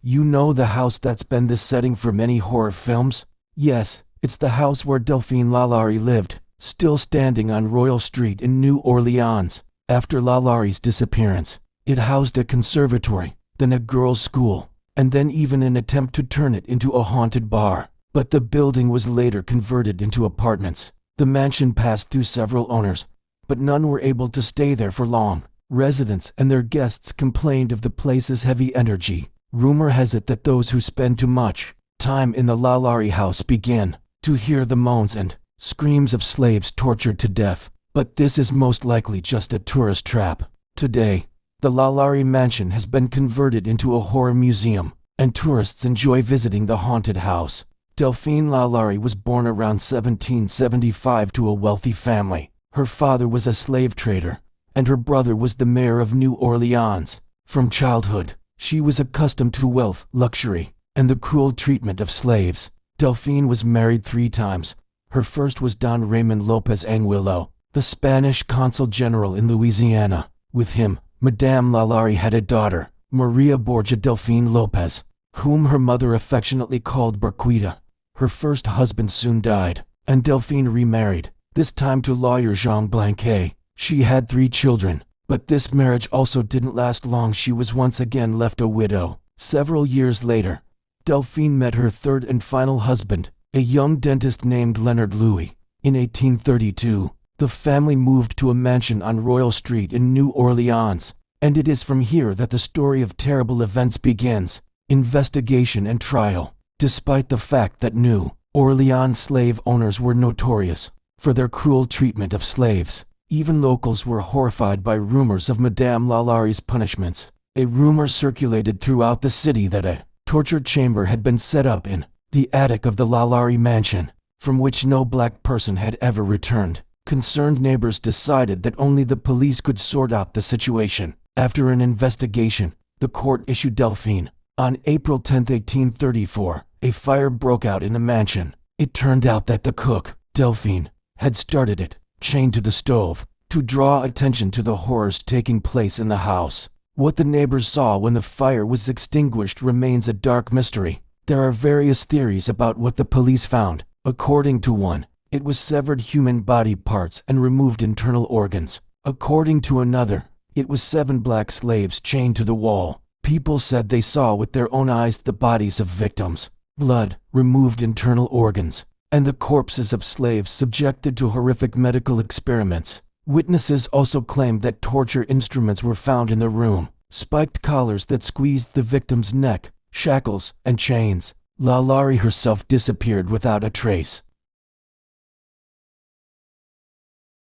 You know the house that's been the setting for many horror films? Yes, it's the house where Delphine LaLaurie lived, still standing on Royal Street in New Orleans. After LaLaurie's disappearance, it housed a conservatory, then a girls' school, and then even an attempt to turn it into a haunted bar. But the building was later converted into apartments. The mansion passed through several owners, but none were able to stay there for long. Residents and their guests complained of the place's heavy energy. Rumor has it that those who spend too much time in the LaLaurie house begin to hear the moans and screams of slaves tortured to death. But this is most likely just a tourist trap. Today, the LaLaurie mansion has been converted into a horror museum, and tourists enjoy visiting the haunted house. Delphine LaLaurie was born around 1775 to a wealthy family. Her father was a slave trader, and her brother was the mayor of New Orleans. From childhood, she was accustomed to wealth, luxury, and the cruel treatment of slaves. Delphine was married 3 times. Her first was Don Raymond Lopez Anguilo, the Spanish consul general in Louisiana. With him, Madame LaLaurie had a daughter, Maria Borgia Delphine Lopez, whom her mother affectionately called Berquita. Her first husband soon died, and Delphine remarried, this time to lawyer Jean Blanquet. She had 3 children, but this marriage also didn't last long. She was once again left a widow. Several years later, Delphine met her third and final husband, a young dentist named Leonard Louis. In 1832, the family moved to a mansion on Royal Street in New Orleans, and it is from here that the story of terrible events begins. Investigation and trial. Despite the fact that New Orleans slave owners were notorious for their cruel treatment of slaves, even locals were horrified by rumors of Madame LaLaurie's punishments. A rumor circulated throughout the city that a torture chamber had been set up in the attic of the LaLaurie mansion, from which no black person had ever returned. Concerned neighbors decided that only the police could sort out the situation. After an investigation, the court issued Delphine. On April 10, 1834, a fire broke out in the mansion. It turned out that the cook, Delphine, had started it, chained to the stove, to draw attention to the horrors taking place in the house. What the neighbors saw when the fire was extinguished remains a dark mystery. There are various theories about what the police found. According to one, it was severed human body parts and removed internal organs. According to another, it was 7 black slaves chained to the wall. People said they saw with their own eyes the bodies of victims, blood, removed internal organs, and the corpses of slaves subjected to horrific medical experiments. Witnesses also claimed that torture instruments were found in the room, spiked collars that squeezed the victim's neck, shackles, and chains. LaLaurie herself disappeared without a trace.